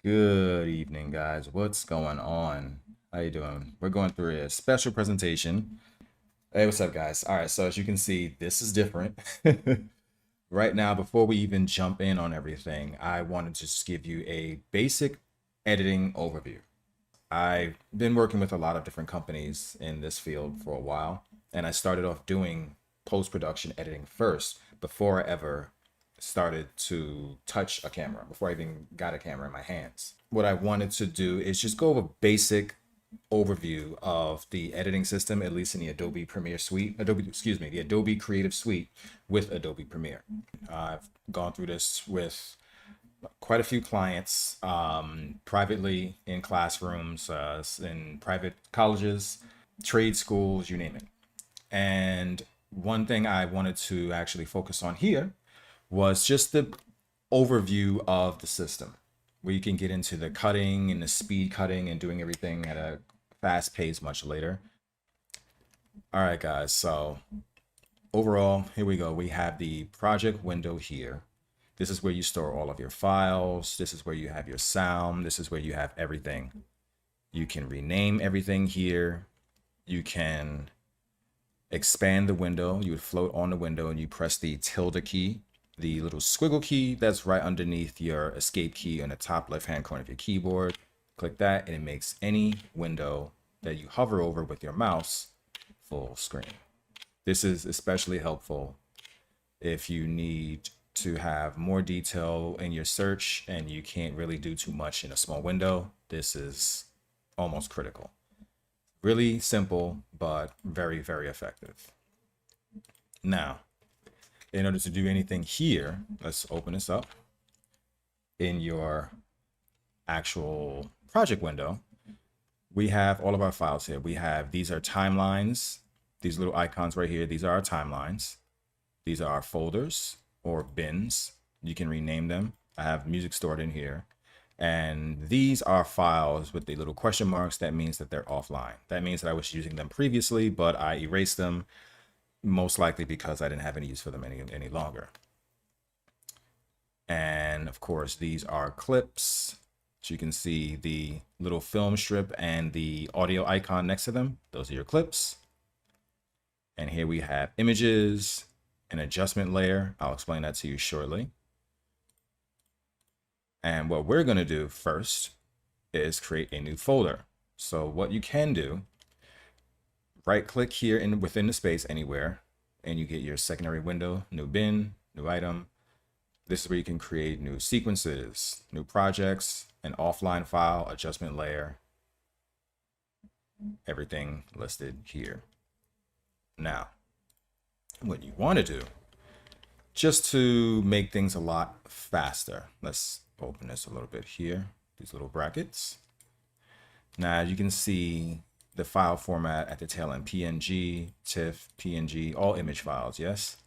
Good evening, guys. What's going on? How you doing? We're going through a special presentation. Hey, what's up, guys? All right, so as you can see, this is different. Right now, before we even jump in on everything, I wanted to just give you a basic editing overview. I've been working with a lot of different companies in this field for a while, and I started off doing post-production editing first before I ever started to touch a camera, before I even got a camera in my hands. What I wanted to do is just go over basic overview of the editing system, at least in the Adobe Premiere Suite, the Adobe Creative Suite with Adobe Premiere. I've gone through this with quite a few clients, privately in classrooms, in private colleges, trade schools, you name it. And one thing I wanted to actually focus on here was just the overview of the system, where you can get into the cutting and the speed cutting and doing everything at a fast pace much later. All right, guys. So overall, here we go. We have the project window here. This is where you store all of your files. This is where you have your sound. This is where you have everything. You can rename everything here. You can expand the window. You would float on the window and you press the tilde key, the little squiggle key that's right underneath your escape key in the top left-hand corner of your keyboard. Click that and it makes any window that you hover over with your mouse full screen. This is especially helpful if you need to have more detail in your search and you can't really do too much in a small window. This is almost critical. Really simple, but very, very effective. Now, in order to do anything here, let's open this up in your actual project window. We have all of our files here. We have, these are timelines, these little icons right here. These are our timelines. These are our folders or bins. You can rename them. I have music stored in here. And these are files with the little question marks. That means that they're offline. That means that I was using them previously, but I erased them, most likely because I didn't have any use for them any longer. And of course, these are clips. So you can see the little film strip and the audio icon next to them. Those are your clips. And here we have images, an adjustment layer. I'll explain that to you shortly. And what we're going to do first is create a new folder. So what you can do, right click here within the space anywhere, and you get your secondary window, new bin, new item. This is where you can create new sequences, new projects, an offline file, adjustment layer, everything listed here. Now, what you want to do, just to make things a lot faster, let's open this a little bit here, these little brackets. Now you can see the file format at the tail end, PNG, TIFF, PNG, all image files, yes?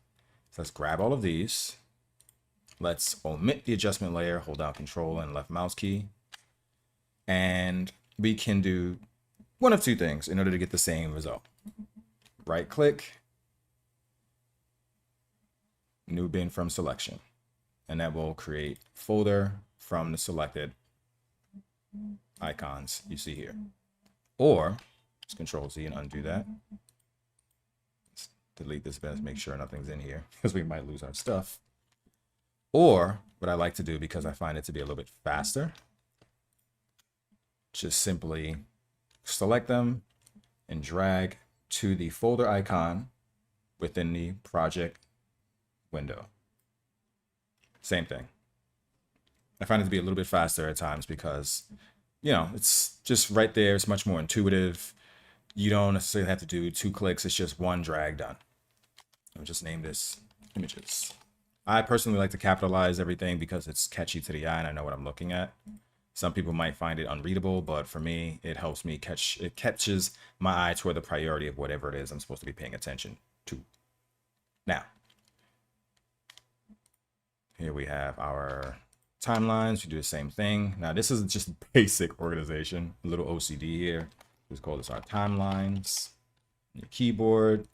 So let's grab all of these. Let's omit the adjustment layer, hold down Control and left mouse key. And we can do one of two things in order to get the same result. Right click, new bin from selection, and that will create folder from the selected icons you see here. Or let's Control Z and undo that. Let's delete this bin, make sure nothing's in here because we might lose our stuff. Or what I like to do, because I find it to be a little bit faster, just simply select them and drag to the folder icon within the project window. Same thing. I find it to be a little bit faster at times because, you know, it's just right there. It's much more intuitive. You don't necessarily have to do 2 clicks. It's just one drag done. I'll just name this images. I personally like to capitalize everything because it's catchy to the eye and I know what I'm looking at. Some people might find it unreadable, but for me, it helps me it catches my eye toward the priority of whatever it is I'm supposed to be paying attention to. Now, here we have our timelines. We do the same thing. Now, this is just basic organization, a little OCD here. Let's call this our timelines. Your keyboard.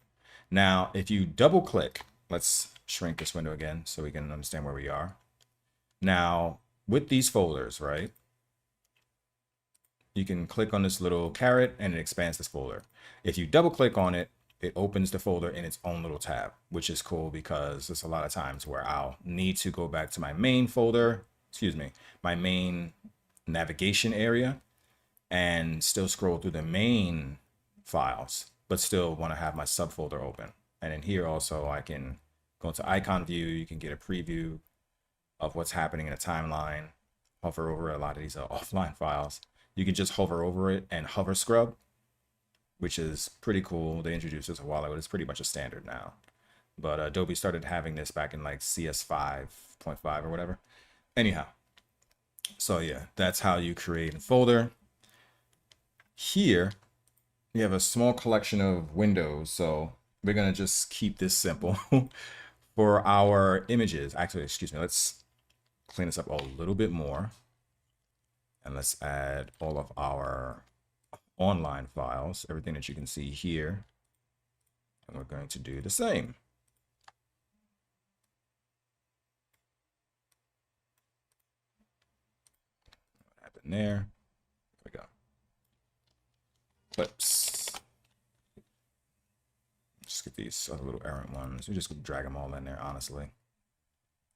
Now, if you double click, let's shrink this window again so we can understand where we are. Now, with these folders, right? you can click on this little caret and it expands this folder. If you double click on it, it opens the folder in its own little tab, which is cool because there's a lot of times where I'll need to go back to my main folder, my main navigation area, and still scroll through the main files, but still want to have my subfolder open. And in here also, I can go into icon view. You can get a preview of what's happening in a timeline. Hover over a lot of these offline files. You can just hover over it and hover scrub, which is pretty cool. They introduced this a while ago. It's pretty much a standard now. But Adobe started having this back in like CS 5.5 or whatever. Anyhow, so yeah, that's how you create a folder. Here, you have a small collection of windows. So we're going to just keep this simple for our images. Actually, excuse me, let's clean this up a little bit more. And let's add all of our online files, everything that you can see here. And we're going to do the same. What happened there? There we go. Clips. Just get these other little errant ones. We just drag them all in there, honestly.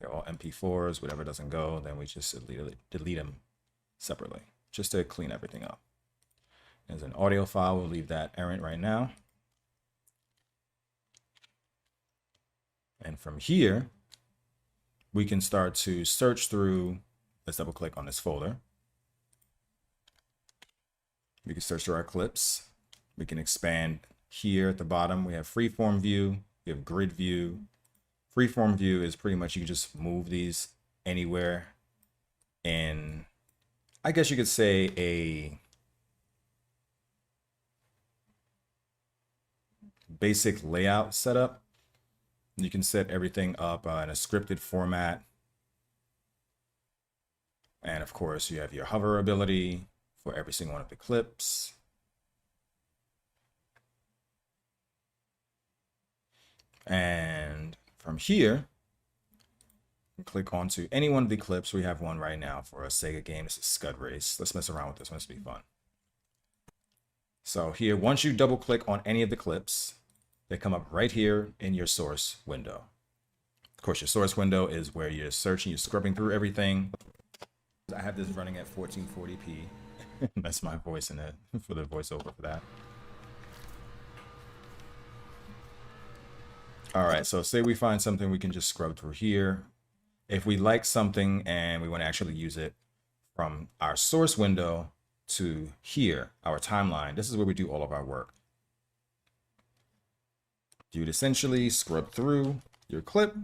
They're all MP4s, whatever doesn't go, then we just delete them separately, just to clean everything up. There's an audio file, we'll leave that errant right now. And from here, we can start to search through, let's double click on this folder. We can search through our clips. We can expand here at the bottom. We have freeform view, we have grid view. Freeform view is pretty much, you can just move these anywhere in, I guess you could say, a basic layout setup. You can set everything up in a scripted format. And of course, you have your hover ability for every single one of the clips. And from here, click onto any one of the clips. We have one right now for a Sega game. This is Scud Race. Let's mess around with this one. This will be fun. So here, once you double click on any of the clips, they come up right here in your source window. Of course, your source window is where you're searching, you're scrubbing through everything. I have this running at 1440p. That's my voice in it for the voiceover for that. All right, so say we find something, we can just scrub through here. If we like something and we want to actually use it from our source window to here, our timeline, this is where we do all of our work. You'd essentially scrub through your clip,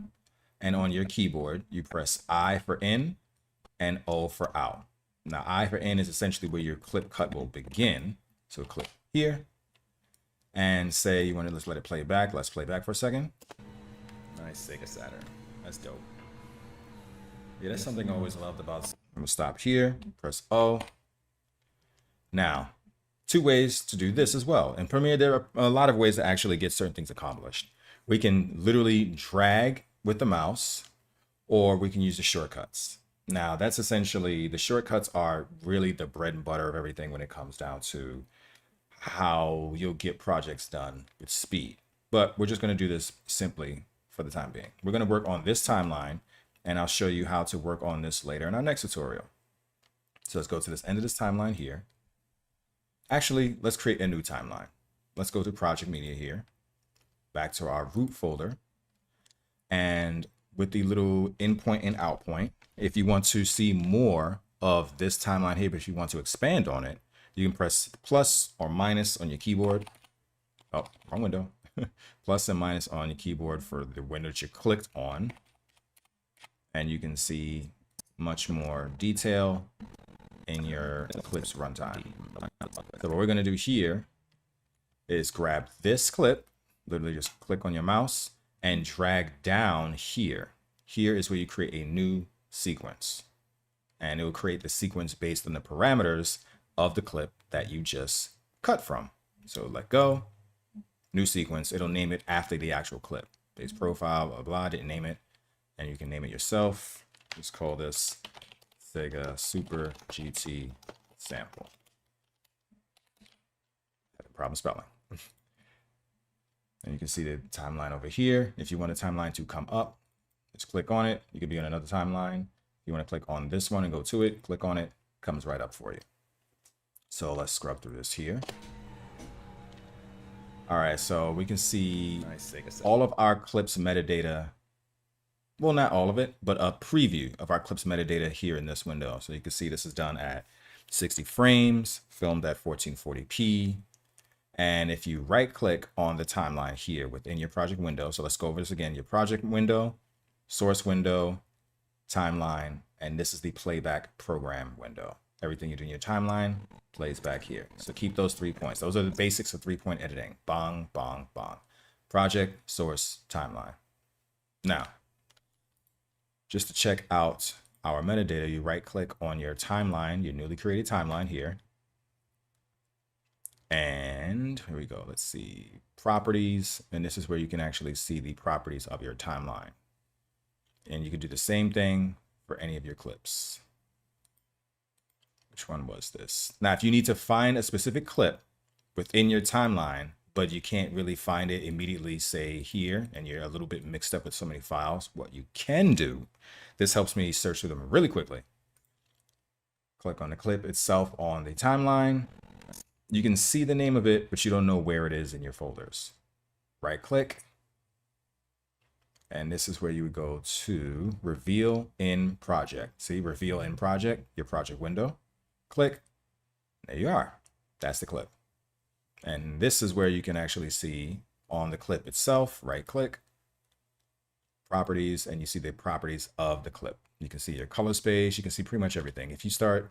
and on your keyboard, you press I for in and O for out. Now, I for in is essentially where your clip cut will begin. So click here and say you want to, let's let it play back. Let's play back for a second. Nice Sega Saturn. That's dope. Yeah, that's something I always loved about. I'm gonna stop here, press O. Now, two ways to do this as well. In Premiere, there are a lot of ways to actually get certain things accomplished. We can literally drag with the mouse, or we can use the shortcuts. Now, that's essentially, the shortcuts are really the bread and butter of everything when it comes down to how you'll get projects done with speed. But we're just going to do this simply for the time being. We're going to work on this timeline, and I'll show you how to work on this later in our next tutorial. So let's go to this end of this timeline here. Actually, let's create a new timeline. Let's go to Project Media here, back to our root folder, and with the little in point and out point, if you want to see more of this timeline here, but if you want to expand on it, you can press plus or minus on your keyboard. Oh, wrong window. Plus and minus on your keyboard for the window that you clicked on. And you can see much more detail in your clip's runtime. So what we're going to do here is grab this clip, literally just click on your mouse and drag down here. Here is where you create a new sequence. And it will create the sequence based on the parameters of the clip that you just cut from. So let go, new sequence. It'll name it after the actual clip. Base profile, blah, blah, didn't name it. And you can name it yourself. Just call this Sega Super GT sample. problem spelling. And you can see the timeline over here. If you want a timeline to come up, just click on it. You could be on another timeline. If you want to click on this one and go to it, click on it, comes right up for you. So let's scrub through this here. All right, so we can see all of our clips metadata. Well, not all of it, but a preview of our clips metadata here in this window. So you can see this is done at 60 frames, filmed at 1440p. And if you right click on the timeline here within your project window, so let's go over this again, your project window, source window, timeline, and this is the playback program window. Everything you do in your timeline plays back here. So keep those 3 points. Those are the basics of 3-point editing. Bong, bong, bong. Project, source, timeline. Now, just to check out our metadata, you right click on your timeline, your newly created timeline here. And here we go. Let's see, properties. And this is where you can actually see the properties of your timeline. And you can do the same thing for any of your clips. Which one was this? Now, if you need to find a specific clip within your timeline, but you can't really find it immediately, say here, and you're a little bit mixed up with so many files, what you can do, this helps me search through them really quickly. Click on the clip itself on the timeline. You can see the name of it, but you don't know where it is in your folders. Right click. And this is where you would go to reveal in project. See, reveal in project, your project window. Click. There you are. That's the clip. And this is where you can actually see on the clip itself, right click, properties, and you see the properties of the clip. You can see your color space. You can see pretty much everything. If you start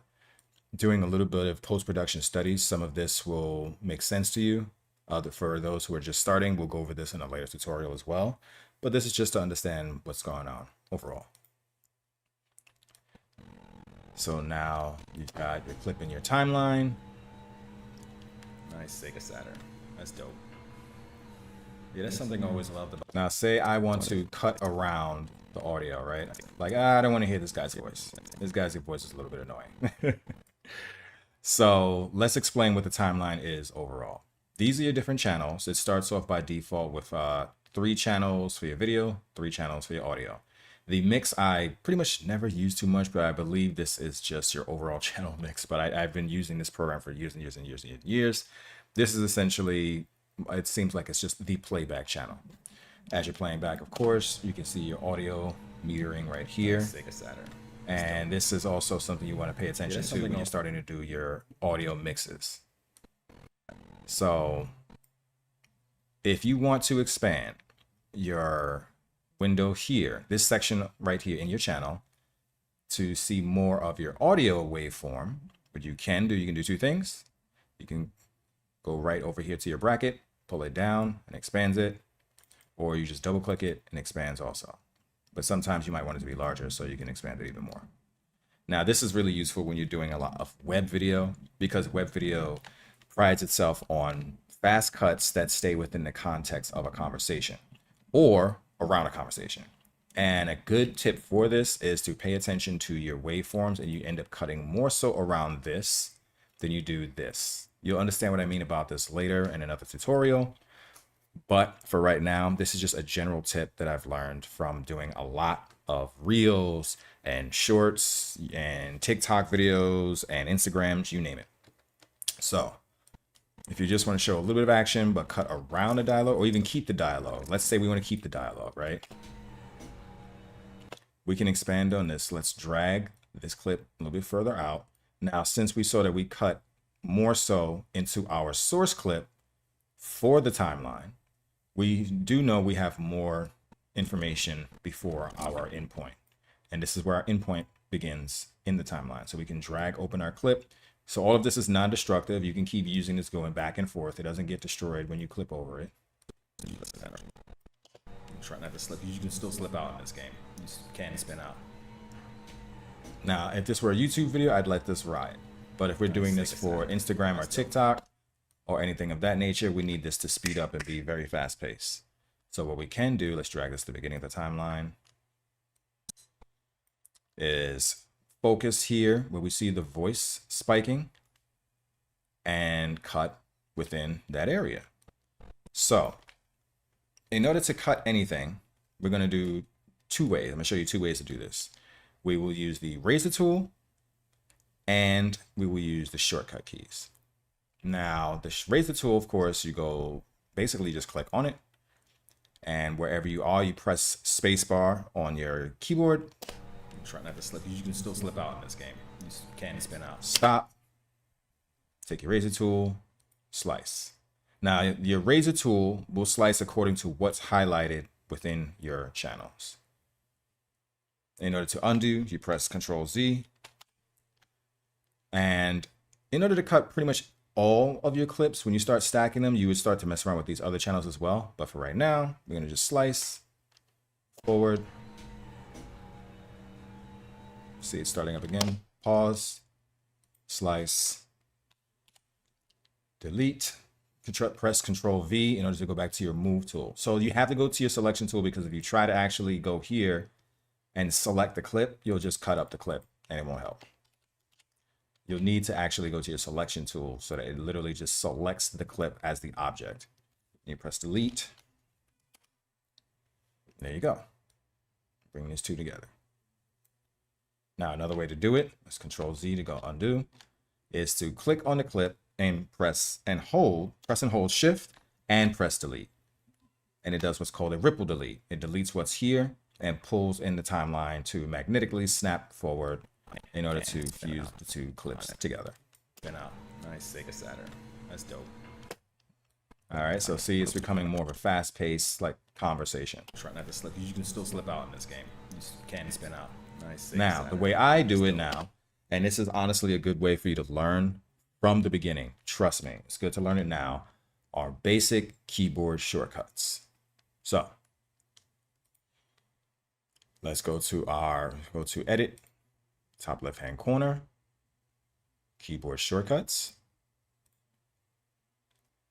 doing a little bit of post-production studies, some of this will make sense to you. For those who are just starting, we'll go over this in a later tutorial as well. But this is just to understand what's going on overall. So now you've got your clip in your timeline. Nice Sega Saturn. That's dope. Yeah, that's something I always loved about. Now, say I want to cut around the audio, right? Like, I don't want to hear this guy's voice. This guy's voice is a little bit annoying. So let's explain what the timeline is overall. These are your different channels. It starts off by default with 3 channels for your video, 3 channels for your audio. The mix I pretty much never use too much, but I believe this is just your overall channel mix. But I've been using this program for years and years and years and years. This is essentially, it seems like it's just the playback channel. As you're playing back, of course, you can see your audio metering right here. And this is also something you want to pay attention to when you're starting to do your audio mixes. So if you want to expand your window here, this section right here in your channel, to see more of your audio waveform, what you can do 2 things. You can go right over here to your bracket, pull it down and expands it, or you just double click it and expands also. But sometimes you might want it to be larger so you can expand it even more. Now, this is really useful when you're doing a lot of web video, because web video prides itself on fast cuts that stay within the context of a conversation or around a conversation. And a good tip for this is to pay attention to your waveforms, and you end up cutting more so around this than you do this. You'll understand what I mean about this later in another tutorial. But for right now, this is just a general tip that I've learned from doing a lot of reels and shorts and TikTok videos and Instagrams, you name it. So if you just want to show a little bit of action, but cut around the dialogue, or even keep the dialogue. Let's say we want to keep the dialogue, right? We can expand on this. Let's drag this clip a little bit further out. Now, since we saw that we cut more so into our source clip for the timeline, we do know we have more information before our endpoint. And this is where our endpoint begins in the timeline. So we can drag open our clip. So all of this is non-destructive. You can keep using this going back and forth. It doesn't get destroyed when you clip over it. Try not to slip. You can still slip out in this game. You can spin out. Now, if this were a YouTube video, I'd let this ride. But if we're doing this for Instagram or TikTok or anything of that nature, we need this to speed up and be very fast paced. So what we can do, let's drag this to the beginning of the timeline, is focus here where we see the voice spiking and cut within that area. So in order to cut anything, we're going to do two ways. I'm going to show you two ways to do this. We will use the razor tool and we will use the shortcut keys. Now, the razor tool, of course, you go basically just click on it, and wherever you are, you press spacebar on your keyboard. Try not to slip. You can still slip out in this game. You can spin out. Stop. Take your razor tool, slice. Now, your razor tool will slice according to what's highlighted within your channels. In order to undo, you press Control Z. And in order to cut pretty much all of your clips, when you start stacking them, you would start to mess around with these other channels as well. But for right now, we're going to just slice forward. See it starting up again. Pause, slice, delete, press Control V in order to go back to your move tool. So you have to go to your selection tool, because if you try to actually go here and select the clip, you'll just cut up the clip and it won't help. You'll need to actually go to your selection tool so that it literally just selects the clip as the object. You press delete. There you go. Bring these two together. Now, another way to do it, let's Control Z to go undo, is to click on the clip and press and hold Shift and press delete. And it does what's called a ripple delete. It deletes what's here and pulls in the timeline to magnetically snap forward in order to fuse the two clips together. Nice Sega Saturn. That's dope. All right, so see, it's becoming more of a fast-paced like conversation. Try not to slip. You can still slip out in this game. You can spin out. Nice. Now, the way I do it now, and this is honestly a good way for you to learn from the beginning. Trust me, it's good to learn it now. Are basic keyboard shortcuts. So let's go to Edit. Top left-hand corner, keyboard shortcuts.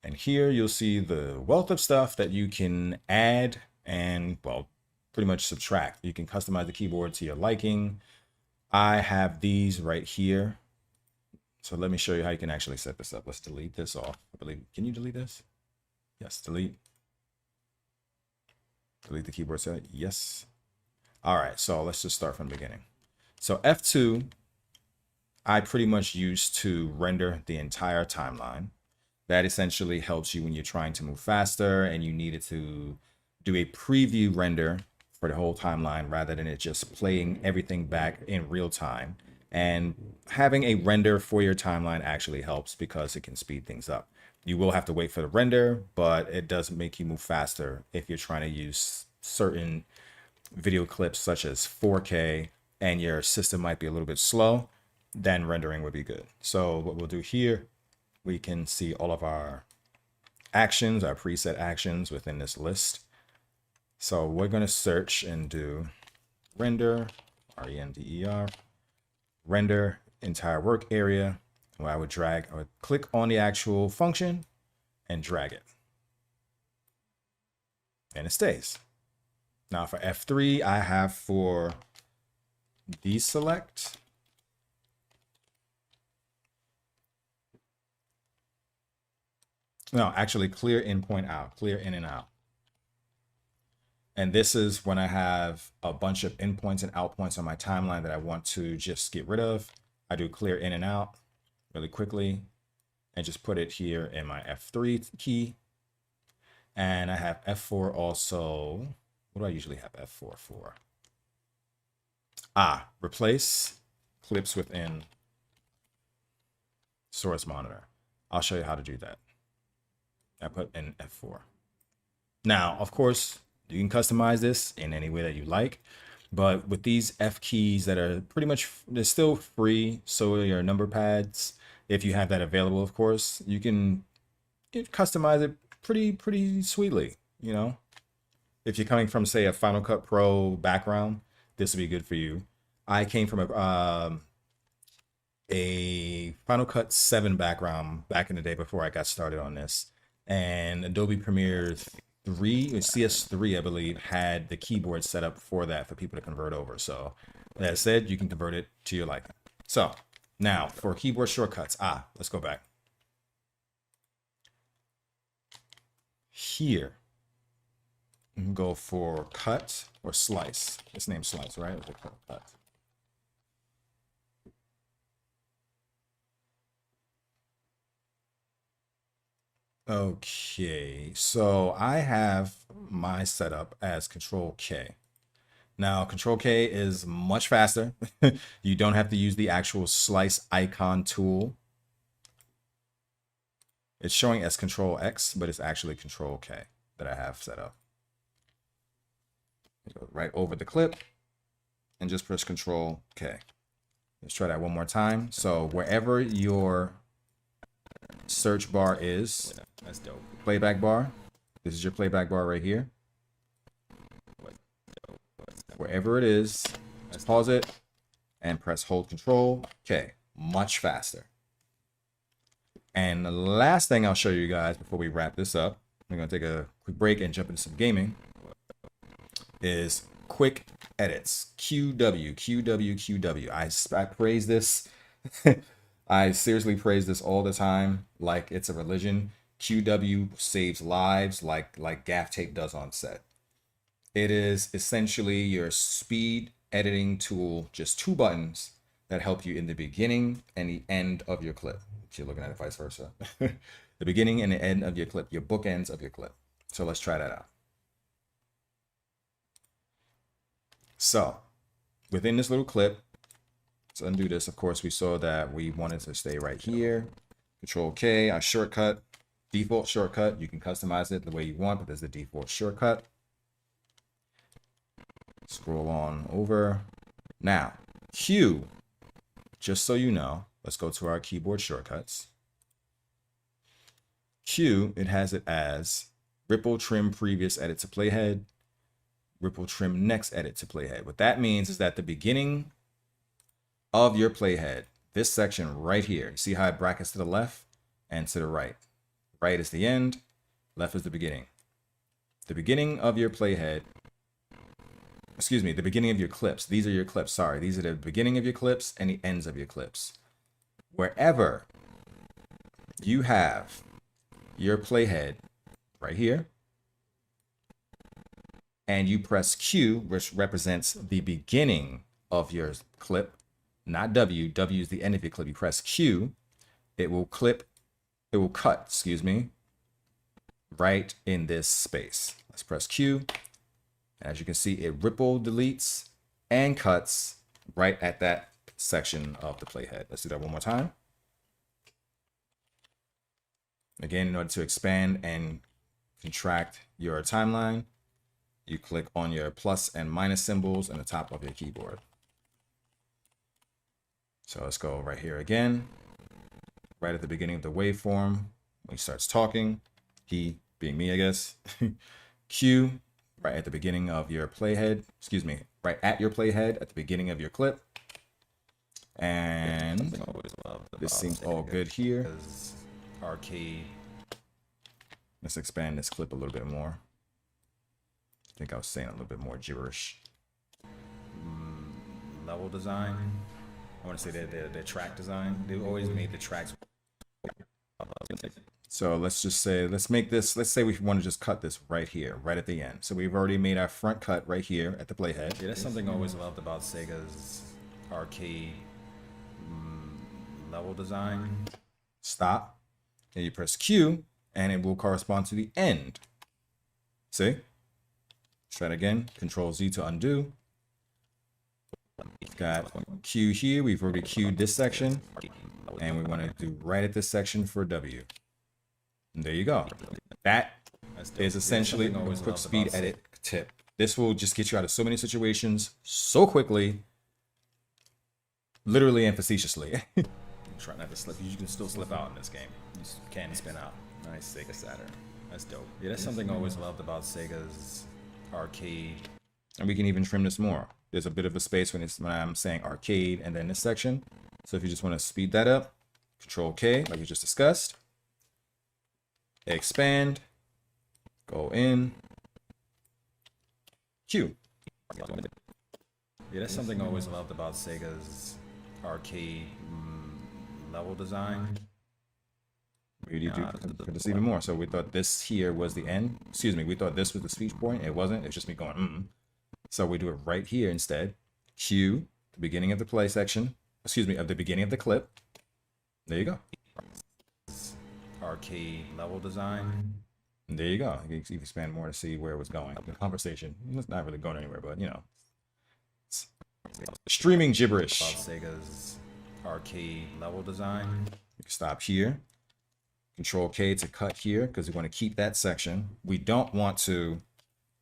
And here you'll see the wealth of stuff that you can add and, well, pretty much subtract. You can customize the keyboard to your liking. I have these right here. So let me show you how you can actually set this up. Let's delete this off. I believe, can you delete this? Yes, delete. Delete the keyboard set. Yes. All right, so let's just start from the beginning. So F2, I pretty much use to render the entire timeline. That essentially helps you when you're trying to move faster and you needed to do a preview render for the whole timeline rather than it just playing everything back in real time. And having a render for your timeline actually helps because it can speed things up. You will have to wait for the render, but it does make you move faster if you're trying to use certain video clips such as 4K and your system might be a little bit slow, then rendering would be good. So what we'll do here, we can see all of our actions, our preset actions within this list. So we're going to search and do render, R-E-N-D-E-R, render entire work area, where I would click on the actual function and drag it. And it stays. Now for F3, I have for deselect. No, actually clear in, point out, clear in and out. And this is when I have a bunch of in points and out points on my timeline that I want to just get rid of. I do clear in and out really quickly and just put it here in my F3 key. And I have F4 also. What do I usually have F4 for? Replace clips within source monitor. I'll show you how to do that. I put in F4. Now, of course, you can customize this in any way that you like, but with these F keys that are pretty much, they're still free. So your number pads, if you have that available, of course, you can customize it pretty sweetly. You know, if you're coming from, say, a Final Cut Pro background, this would be good for you. I came from a Final Cut 7 background back in the day before I got started on this. And Adobe Premiere 3, CS3, I believe, had the keyboard set up for that for people to convert over. So that said, you can convert it to your liking. So now for keyboard shortcuts, let's go back. here, and go for cut or slice. It's named slice, right? Cut. Okay, so I have my setup as Control K. Now, Control K is much faster. You don't have to use the actual slice icon tool. It's showing as Control X, but it's actually Control K that I have set up. Go right over the clip and just press Control K. Let's try that one more time. So wherever your search bar is, that's dope. Playback bar. This is your playback bar right here. Wherever it is, let's pause it and press hold Control K. Much faster. And the last thing I'll show you guys before we wrap this up, we're going to take a quick break and jump into some gaming, is quick edits. QW, QW, QW. I praise this. I seriously praise this all the time, like it's a religion. QW saves lives like gaff tape does on set. It is essentially your speed editing tool, just 2 buttons that help you in the beginning and the end of your clip. If you're looking at it vice versa. The beginning and the end of your clip, your bookends of your clip. So let's try that out. So within this little clip, let's undo this. Of course, we saw that we wanted to stay right here. Control K, our shortcut, default shortcut. You can customize it the way you want, but there's the default shortcut. Scroll on over. Now, Q, just so you know, let's go to our keyboard shortcuts. Q, it has it as ripple trim previous edit to playhead, ripple trim next edit to playhead. What that means is that the beginning of your playhead, this section right here, see how it brackets to the left and to the right. Right is the end, left is the beginning. The beginning of your playhead, excuse me, the beginning of your clips. These are your clips, sorry. These are the beginning of your clips and the ends of your clips. Wherever you have your playhead right here, and you press Q, which represents the beginning of your clip, not W. W is the end of your clip. You press Q, it will cut, excuse me, right in this space. Let's press Q. As you can see, it ripple deletes and cuts right at that section of the playhead. Let's do that one more time. Again, in order to expand and contract your timeline, you click on your plus and minus symbols on the top of your keyboard. So let's go right here again, right at the beginning of the waveform, when he starts talking, he being me, I guess. Q, right at the beginning of your playhead, excuse me, right at your playhead at the beginning of your clip. And this seems all good here. Arcade. Let's expand this clip a little bit more. I think I was saying a little bit more gibberish. Level design. I want to say the track design. They always made the tracks. So let's just say, let's say we want to just cut this right here, right at the end. So we've already made our front cut right here at the playhead. Yeah, that's something I always loved about Sega's arcade level design. Stop. And you press Q, and it will correspond to the end. See? Try it again. Control Z to undo. We've got Q here. We've already queued this section. And we want to do right at this section for W. And there you go. That is essentially a quick speed edit tip. This will just get you out of so many situations so quickly, literally and facetiously. Try not to slip. You can still slip out in this game. You can spin out. Nice Sega Saturn. That's dope. Yeah, that's something I always loved about Sega's arcade. And we can even trim this more. There's a bit of a space when I'm saying arcade and then this section. So if you just want to speed that up, Control K, like we just discussed. Expand. Go in. Q. Yeah, that's something I always loved about Sega's arcade level design. Beauty put this even more. So we thought this here was the end. Excuse me, we thought this was the speech point. It wasn't. It's just me going, So we do it right here instead. Cue the beginning of the play section. Excuse me, of the beginning of the clip. There you go. Arcade level design. And there you go. You can expand more to see where it was going. The conversation. It's not really going anywhere, but you know. It's streaming gibberish. Sega's arcade level design. You can stop here. Control K to cut here because we want to keep that section. We don't want to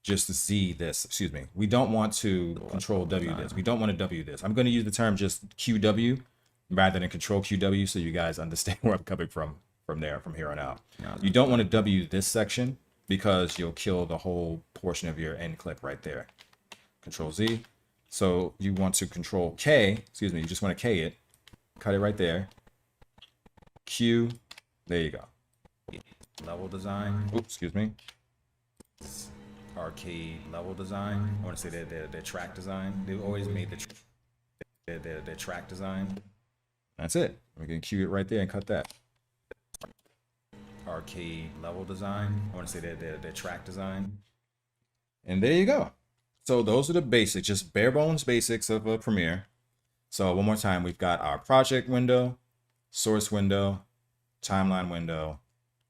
just Z this. Excuse me. We don't want to Control W this. We don't want to W this. I'm going to use the term just QW rather than Control QW so you guys understand where I'm coming from here on out. You don't want to W this section because you'll kill the whole portion of your end clip right there. Control Z. So you want to Control K. Excuse me. You just want to K it. Cut it right there. Q. There you go. Level design. Oops, excuse me. Arcade level design. I want to say their track design. They've always made their track design. That's it. We can cue it right there and cut that. Arcade level design. I want to say their track design. And there you go. So those are the basics, just bare bones basics of Premiere. So one more time, we've got our project window, source window, timeline window,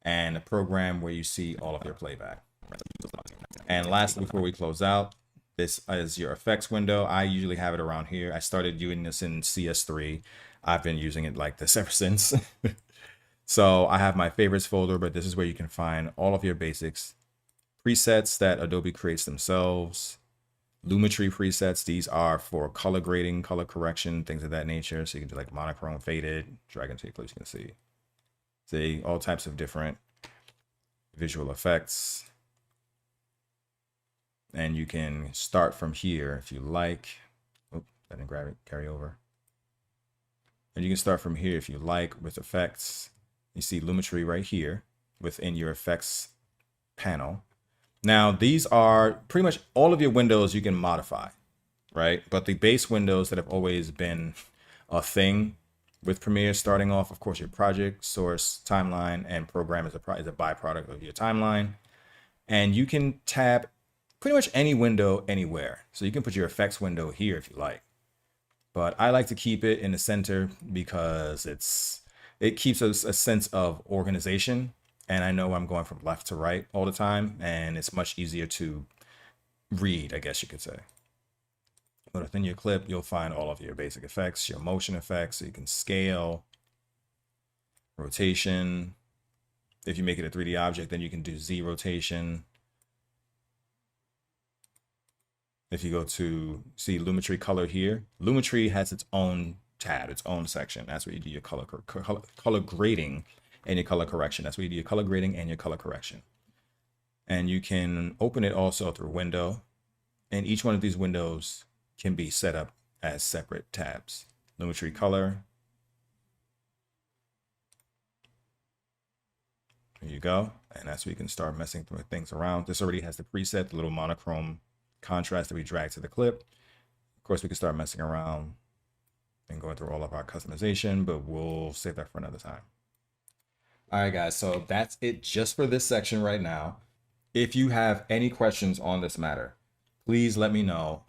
and a program where you see all of your playback. And lastly, before we close out, this is your effects window. I usually have it around here. I started doing this in CS3. I've been using it like this ever since. So I have my favorites folder, but this is where you can find all of your basics, presets that Adobe creates themselves, Lumetri presets. These are for color grading, color correction, things of that nature. So you can do like monochrome, faded, drag into your clips, you can see all types of different visual effects. And you can start from here if you like. Oh, I didn't grab it, carry over. And you can start from here if you like with effects. You see Lumetri right here within your effects panel. Now, these are pretty much all of your windows you can modify, right? But the base windows that have always been a thing with Premiere, starting off, of course, your project, source, timeline, and program is a byproduct of your timeline. And you can tab pretty much any window anywhere. So you can put your effects window here if you like. But I like to keep it in the center because it keeps us a sense of organization. And I know I'm going from left to right all the time, and it's much easier to read, I guess you could say. But within your clip, you'll find all of your basic effects, your motion effects, so you can scale, rotation. If you make it a 3D object, then you can do Z rotation. If you go to see Lumetri color here, Lumetri has its own tab, its own section. That's where you do your color grading and your color correction. That's where you do your color grading and your color correction. And you can open it also through window. And each one of these windows can be set up as separate tabs. Lumetri color. There you go. And that's where you can start messing with things around. This already has the preset, the little monochrome contrast that we drag to the clip. Of course, we can start messing around and going through all of our customization, but we'll save that for another time. All right, guys, so that's it just for this section right now. If you have any questions on this matter, please let me know.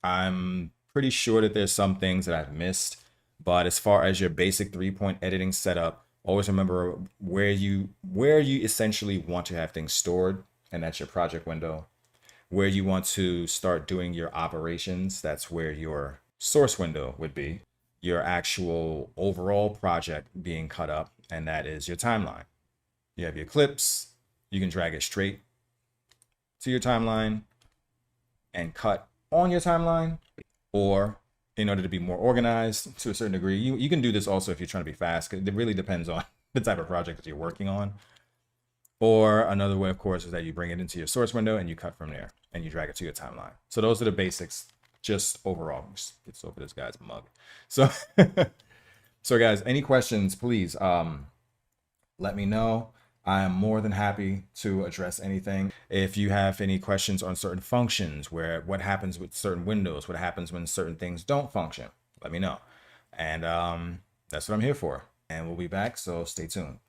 I'm pretty sure that there's some things that I've missed, but as far as your basic 3-point editing setup, always remember where you essentially want to have things stored, and that's your project window. Where you want to start doing your operations, that's where your source window would be. Your actual overall project being cut up, and that is your timeline. You have your clips, you can drag it straight to your timeline and cut on your timeline, or in order to be more organized to a certain degree, you can do this also if you're trying to be fast. It really depends on the type of project that you're working on. Or another way, of course, is that you bring it into your source window and you cut from there and you drag it to your timeline. So those are the basics. Just overall, it's over this guy's mug. So, so guys, any questions, please let me know. I am more than happy to address anything. If you have any questions on certain functions, what happens with certain windows, what happens when certain things don't function, let me know. And that's what I'm here for. and we'll be back, so stay tuned.